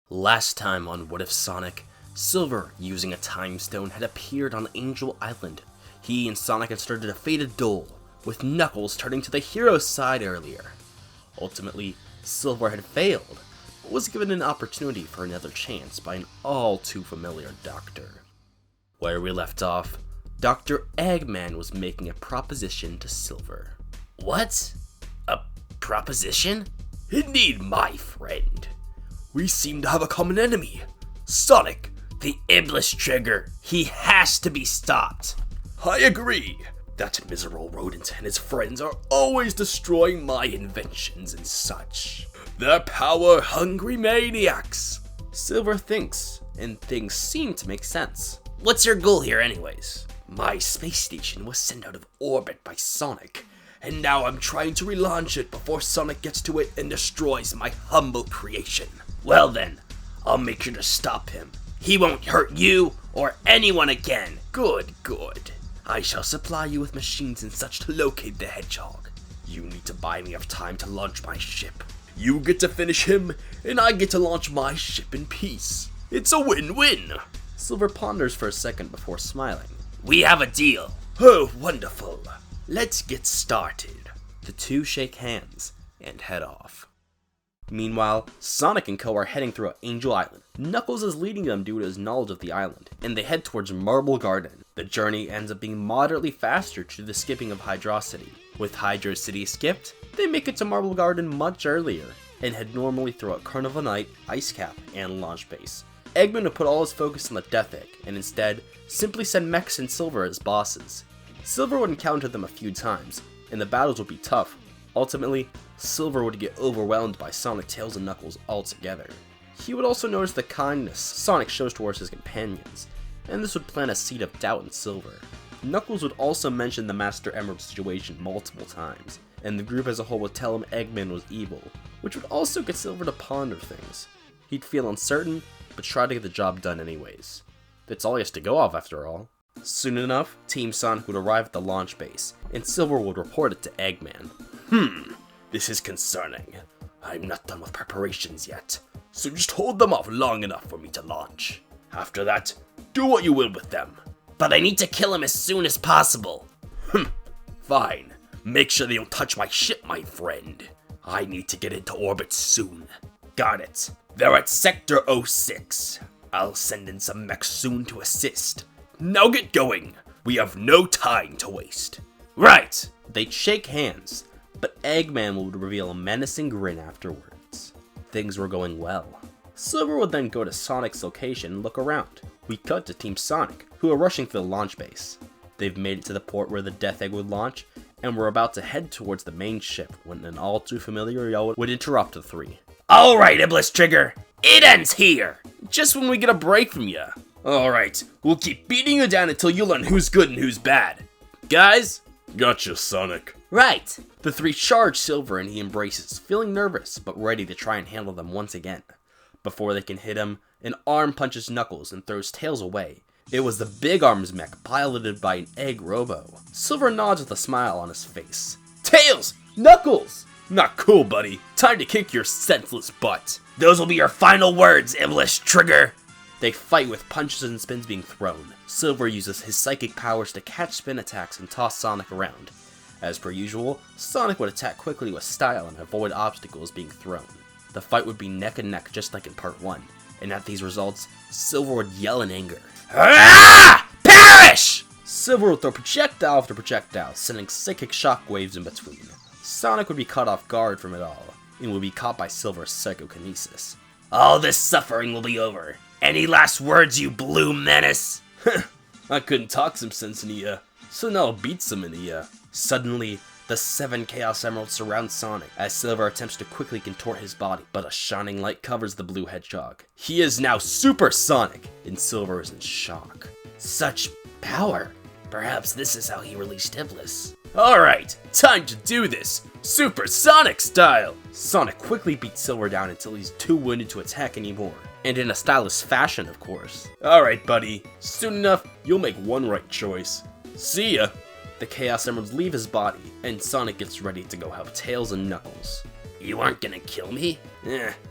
Last time on What If Sonic, Silver, using a time stone, had appeared on Angel Island. He and Sonic had started a fated duel, with Knuckles turning to the hero's side earlier. Ultimately, Silver had failed, but was given an opportunity for another chance by an all-too-familiar doctor. Where we left off, Dr. Eggman was making a proposition to Silver. What? A proposition? Indeed, my friend. We seem to have a common enemy. Sonic, the Iblis Trigger. He has to be stopped. I agree. That miserable rodent and his friends are always destroying my inventions and such. They're power-hungry maniacs. Silver thinks, and things seem to make sense. What's your goal here anyways? My space station was sent out of orbit by Sonic, and now I'm trying to relaunch it before Sonic gets to it and destroys my humble creation. Well then, I'll make sure to stop him. He won't hurt you or anyone again. Good. I shall supply you with machines and such to locate the hedgehog. You need to buy me enough time to launch my ship. You get to finish him, and I get to launch my ship in peace. It's a win-win. Silver ponders for a second before smiling. We have a deal. Oh, wonderful. Let's get started. The two shake hands and head off. Meanwhile, Sonic and Co. are heading through Angel Island. Knuckles is leading them due to his knowledge of the island, and they head towards Marble Garden. The journey ends up being moderately faster due to the skipping of Hydro City. With Hydro City skipped, they make it to Marble Garden much earlier, and head normally throughout Carnival Night, Ice Cap, and Launch Base. Eggman would put all his focus on the Death Egg, and instead, simply send Mex and Silver as bosses. Silver would encounter them a few times, and the battles would be tough. Ultimately, Silver would get overwhelmed by Sonic, Tails, and Knuckles altogether. He would also notice the kindness Sonic shows towards his companions, and this would plant a seed of doubt in Silver. Knuckles would also mention the Master Emerald situation multiple times, and the group as a whole would tell him Eggman was evil, which would also get Silver to ponder things. He'd feel uncertain, but try to get the job done anyways. That's all he has to go off after all. Soon enough, Team Sonic would arrive at the launch base, and Silver would report it to Eggman. This is concerning. I'm not done with preparations yet, so just hold them off long enough for me to launch. After that, do what you will with them. But I need to kill him as soon as possible. Fine. Make sure they don't touch my ship, my friend. I need to get into orbit soon. Got it. They're at Sector 06. I'll send in some mechs soon to assist. Now get going. We have no time to waste. Right. They'd shake hands, but Eggman would reveal a menacing grin afterwards. Things were going well. Silver would then go to Sonic's location and look around. We cut to Team Sonic, who are rushing for the launch base. They've made it to the port where the Death Egg would launch, and were about to head towards the main ship when an all-too-familiar yell would interrupt the three. Alright, Iblis Trigger, it ends here! Just when we get a break from you. Alright, we'll keep beating you down until you learn who's good and who's bad. Guys? Gotcha, Sonic. Right. The three charge Silver and he embraces, feeling nervous, but ready to try and handle them once again. Before they can hit him, an arm punches Knuckles and throws Tails away. It was the Big Arms mech piloted by an Egg Robo. Silver nods with a smile on his face. Tails! Knuckles! Not cool, buddy. Time to kick your senseless butt. Those will be your final words, Iblis Trigger. They fight with punches and spins being thrown. Silver uses his psychic powers to catch spin attacks and toss Sonic around. As per usual, Sonic would attack quickly with style and avoid obstacles being thrown. The fight would be neck and neck just like in part 1, and at these results, Silver would yell in anger. Ah! Perish! Silver would throw projectile after projectile, sending psychic shockwaves in between. Sonic would be caught off guard from it all, and would be caught by Silver's psychokinesis. All this suffering will be over. Any last words, you blue menace? I couldn't talk some sense into ya, so now I'll beat some into ya. Suddenly, the 7 Chaos Emeralds surround Sonic as Silver attempts to quickly contort his body, but a shining light covers the blue hedgehog. He is now Super Sonic, and Silver is in shock. Such power. Perhaps this is how he released Iblis. Alright, time to do this! Super Sonic style! Sonic quickly beats Silver down until he's too wounded to attack anymore. And in a stylish fashion, of course. Alright, buddy. Soon enough, you'll make one right choice. See ya! The Chaos Emeralds leave his body, and Sonic gets ready to go help Tails and Knuckles. You aren't gonna kill me?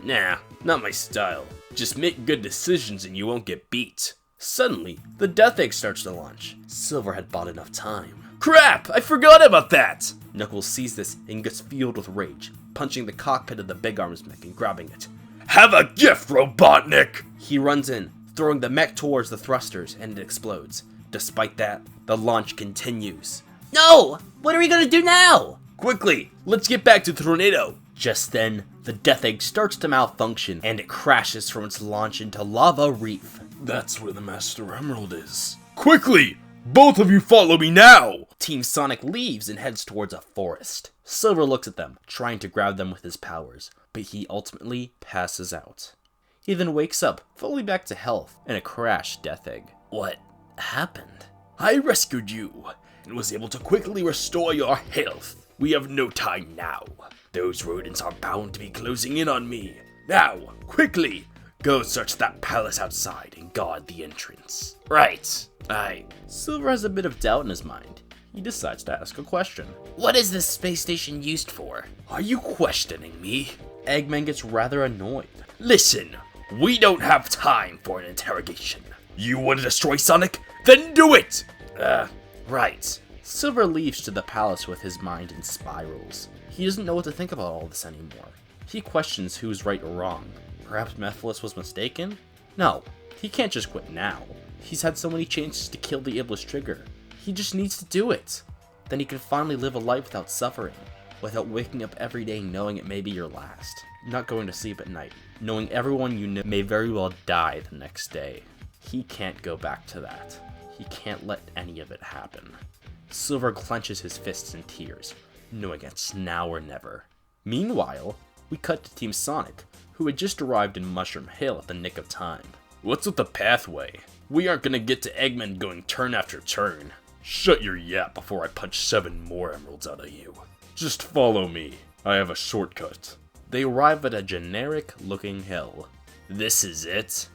Nah, not my style. Just make good decisions and you won't get beat. Suddenly, the Death Egg starts to launch. Silver had bought enough time. Crap! I forgot about that! Knuckles sees this and gets filled with rage, punching the cockpit of the Big Arms mech and grabbing it. Have a gift, Robotnik! He runs in, throwing the mech towards the thrusters, and it explodes. Despite that, the launch continues. No! What are we gonna do now? Quickly, let's get back to the tornado! Just then, the Death Egg starts to malfunction, and it crashes from its launch into Lava Reef. That's where the Master Emerald is. Quickly! Both of you follow me now! Team Sonic leaves and heads towards a forest. Silver looks at them, trying to grab them with his powers, but he ultimately passes out. He then wakes up, fully back to health, in a crashed Death Egg. What happened? I rescued you, and was able to quickly restore your health. We have no time now. Those rodents are bound to be closing in on me. Now, quickly, go search that palace outside and guard the entrance. Right. Silver has a bit of doubt in his mind. He decides to ask a question. What is this space station used for? Are you questioning me? Eggman gets rather annoyed. Listen, we don't have time for an interrogation. You want to destroy Sonic? Then do it! Right. Silver leaves to the palace with his mind in spirals. He doesn't know what to think about all this anymore. He questions who's right or wrong. Perhaps Mephiles was mistaken? No, he can't just quit now. He's had so many chances to kill the Iblis Trigger. He just needs to do it. Then he can finally live a life without suffering. Without waking up every day knowing it may be your last. Not going to sleep at night, knowing everyone you know may very well die the next day. He can't go back to that. He can't let any of it happen. Silver clenches his fists in tears, knowing it's now or never. Meanwhile, we cut to Team Sonic, who had just arrived in Mushroom Hill at the nick of time. What's with the pathway? We aren't gonna get to Eggman going turn after turn. Shut your yap before I punch 7 more emeralds out of you. Just follow me. I have a shortcut. They arrive at a generic-looking hill. This is it?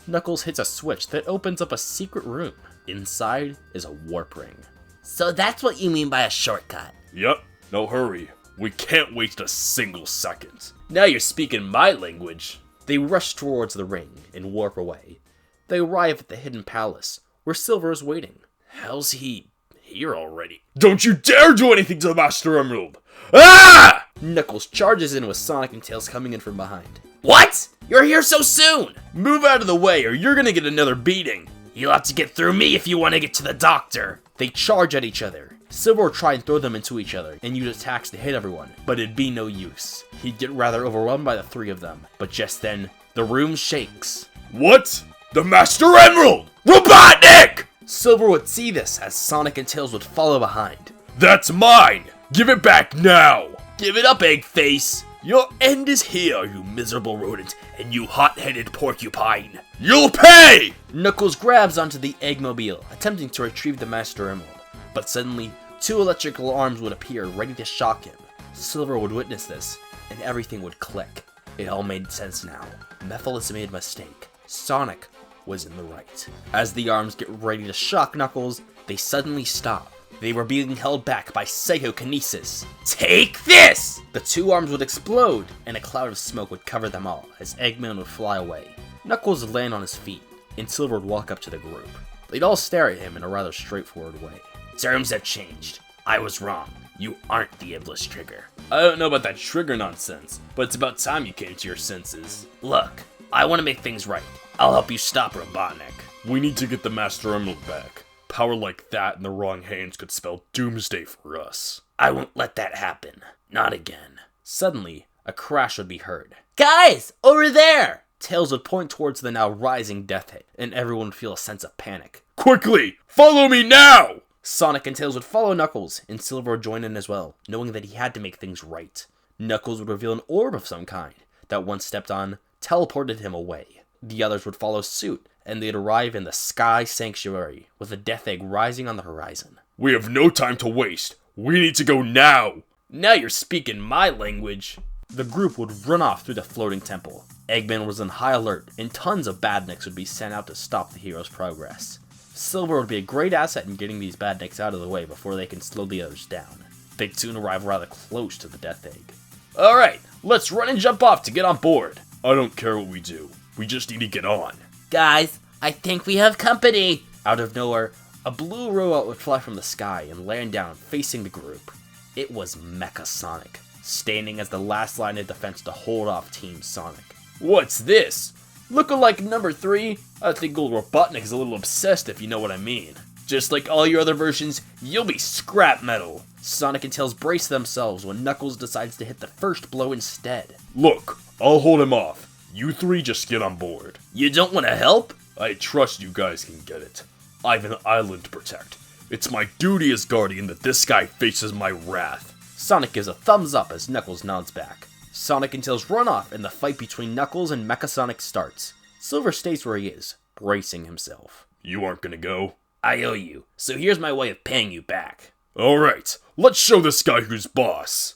Knuckles hits a switch that opens up a secret room. Inside is a warp ring. So that's what you mean by a shortcut. Yup. No hurry. We can't waste a single second. Now you're speaking my language. They rush towards the ring and warp away. They arrive at the hidden palace, where Silver is waiting. How's he here already? Don't you dare do anything to the Master Emerald! Ah! Knuckles charges in with Sonic and Tails coming in from behind. What? You're here so soon! Move out of the way or you're gonna get another beating. You'll have to get through me if you want to get to the doctor. They charge at each other. Silver will try and throw them into each other and use attacks to hit everyone, but it'd be no use. He'd get rather overwhelmed by the 3 of them, but just then, the room shakes. What? The Master Emerald! Robotnik! Silver would see this as Sonic and Tails would follow behind. That's mine! Give it back now! Give it up, Eggface! Your end is here, you miserable rodent, and you hot-headed porcupine! You'll pay! Knuckles grabs onto the Eggmobile, attempting to retrieve the Master Emerald, but suddenly, 2 electrical arms would appear ready to shock him. Silver would witness this, and everything would click. It all made sense now. Mephiles made a mistake. Sonic was in the right. As the arms get ready to shock Knuckles, they suddenly stop. They were being held back by psychokinesis. Take this! The 2 arms would explode, and a cloud of smoke would cover them all, as Eggman would fly away. Knuckles would land on his feet, and Silver would walk up to the group. They'd all stare at him in a rather straightforward way. Terms have changed. I was wrong. You aren't the Iblis Trigger. I don't know about that trigger nonsense, but it's about time you came to your senses. Look, I want to make things right. I'll help you stop Robotnik. We need to get the Master Emerald back. Power like that in the wrong hands could spell doomsday for us. I won't let that happen. Not again. Suddenly, a crash would be heard. Guys, over there! Tails would point towards the now rising Death Egg, and everyone would feel a sense of panic. Quickly! Follow me now! Sonic and Tails would follow Knuckles, and Silver would join in as well, knowing that he had to make things right. Knuckles would reveal an orb of some kind, that once stepped on, teleported him away. The others would follow suit, and they'd arrive in the Sky Sanctuary, with the Death Egg rising on the horizon. We have no time to waste. We need to go now! Now you're speaking my language. The group would run off through the floating temple. Eggman was on high alert, and tons of badniks would be sent out to stop the hero's progress. Silver would be a great asset in getting these badniks out of the way before they can slow the others down. They'd soon arrive rather close to the Death Egg. Alright, let's run and jump off to get on board. I don't care what we do. We just need to get on. Guys, I think we have company. Out of nowhere, a blue robot would fly from the sky and land down facing the group. It was Mecha Sonic, standing as the last line of defense to hold off Team Sonic. What's this? Lookalike number 3? I think old Robotnik is a little obsessed, if you know what I mean. Just like all your other versions, you'll be scrap metal. Sonic and Tails brace themselves when Knuckles decides to hit the first blow instead. Look, I'll hold him off. You 3 just get on board. You don't want to help? I trust you guys can get it. I have an island to protect. It's my duty as Guardian that this guy faces my wrath. Sonic gives a thumbs up as Knuckles nods back. Sonic and Tails run off and the fight between Knuckles and Mecha Sonic starts. Silver stays where he is, bracing himself. You aren't gonna go? I owe you, so here's my way of paying you back. Alright, let's show this guy who's boss.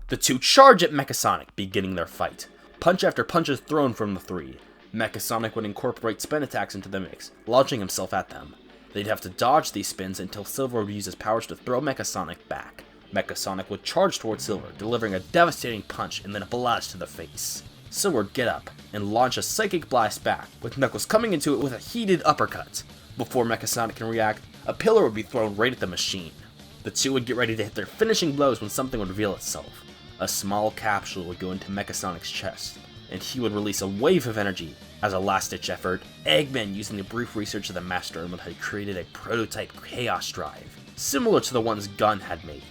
The two charge at Mecha Sonic, beginning their fight. Punch after punch is thrown from the three. Mecha Sonic would incorporate spin attacks into the mix, launching himself at them. They'd have to dodge these spins until Silver would use his powers to throw Mecha Sonic back. Mecha Sonic would charge towards Silver, delivering a devastating punch and then a blast to the face. Silver would get up and launch a psychic blast back, with Knuckles coming into it with a heated uppercut. Before Mecha Sonic can react, a pillar would be thrown right at the machine. The two would get ready to hit their finishing blows when something would reveal itself. A small capsule would go into Mecha Sonic's chest, and he would release a wave of energy. As a last-ditch effort, Eggman, using the brief research of the Master Emerald, had created a prototype Chaos Drive, similar to the ones Gun had made.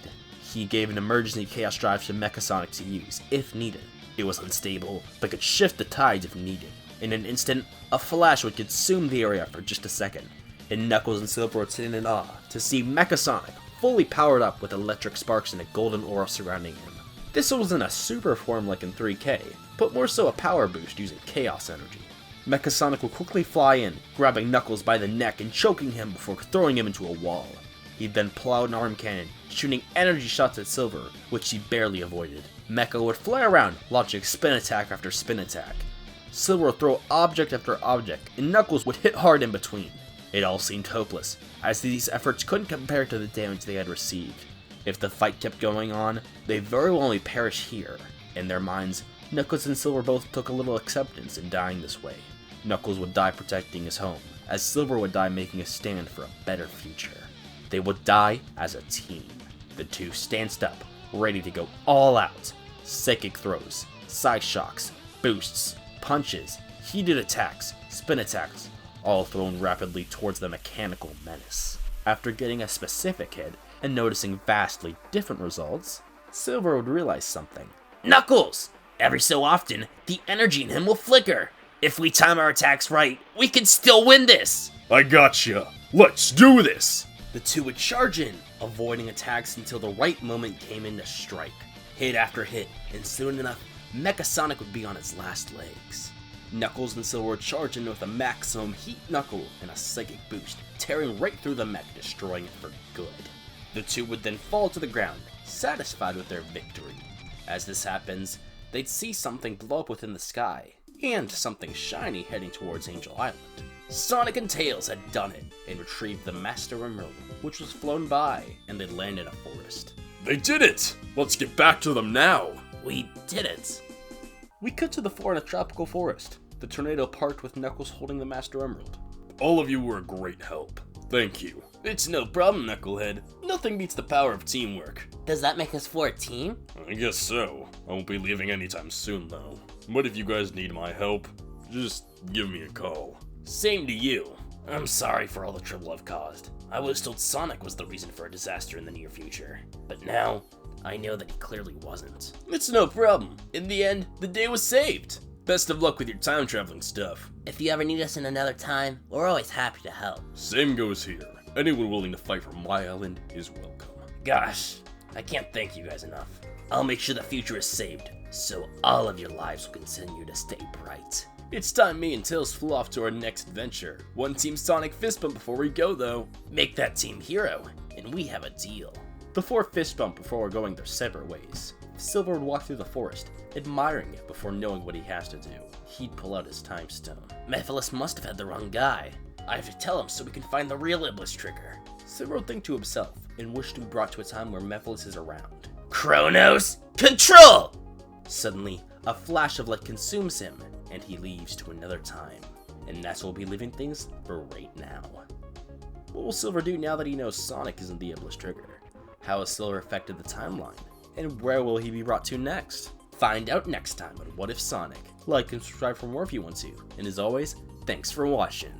He gave an emergency Chaos Drive to Mecha Sonic to use, if needed. It was unstable, but could shift the tides if needed. In an instant, a flash would consume the area for just a second, and Knuckles and Silver would sit in awe to see Mecha Sonic fully powered up with electric sparks and a golden aura surrounding him. This wasn't a super form like in 3K, but more so a power boost using chaos energy. Mecha Sonic would quickly fly in, grabbing Knuckles by the neck and choking him before throwing him into a wall. He'd then pull out an arm cannon, shooting energy shots at Silver, which he barely avoided. Mecha would fly around, launching spin attack after spin attack. Silver would throw object after object, and Knuckles would hit hard in between. It all seemed hopeless, as these efforts couldn't compare to the damage they had received. If the fight kept going on, they very well only perish here. In their minds, Knuckles and Silver both took a little acceptance in dying this way. Knuckles would die protecting his home, as Silver would die making a stand for a better future. They would die as a team. The two stanced up, ready to go all out. Psychic throws, side shocks, boosts, punches, heated attacks, spin attacks, all thrown rapidly towards the mechanical menace. After getting a specific hit and noticing vastly different results, Silver would realize something. Knuckles! Every so often, the energy in him will flicker. If we time our attacks right, we can still win this! I gotcha! Let's do this! The two would charge in, avoiding attacks until the right moment came in to strike. Hit after hit, and soon enough, Mecha Sonic would be on its last legs. Knuckles and Silver would charge in with a maximum heat knuckle and a psychic boost, tearing right through the mech, destroying it for good. The two would then fall to the ground, satisfied with their victory. As this happens, they'd see something blow up within the sky, and something shiny heading towards Angel Island. Sonic and Tails had done it, and retrieved the Master Emerald, which was flown by, and they'd land in a forest. They did it! Let's get back to them now! We did it! We cut to the floor in a tropical forest. The tornado parked with Knuckles holding the Master Emerald. All of you were a great help. Thank you. It's no problem, Knucklehead. Nothing beats the power of teamwork. Does that make us for a team? I guess so. I won't be leaving anytime soon, though. But if you guys need my help, just give me a call. Same to you. I'm sorry for all the trouble I've caused. I was told Sonic was the reason for a disaster in the near future. But now, I know that he clearly wasn't. It's no problem. In the end, the day was saved. Best of luck with your time traveling stuff. If you ever need us in another time, we're always happy to help. Same goes here. Anyone willing to fight for my island is welcome. Gosh, I can't thank you guys enough. I'll make sure the future is saved, so all of your lives will continue to stay bright. It's time me and Tails flew off to our next adventure. One Team Sonic fist bump before we go, though. Make that team hero, and we have a deal. The four fist bump before going their separate ways. Silver would walk through the forest, admiring it before knowing what he has to do. He'd pull out his time stone. Mephiles must have had the wrong guy. I have to tell him so we can find the real Iblis Trigger. Silver would think to himself, and wish to be brought to a time where Mephiles is around. Kronos, control! Suddenly, a flash of light consumes him, and he leaves to another time. And that's where we'll be leaving things for right now. What will Silver do now that he knows Sonic isn't the Iblis Trigger? How has Silver affected the timeline? And where will he be brought to next? Find out next time on What If Sonic. Like and subscribe for more if you want to. And as always, thanks for watching.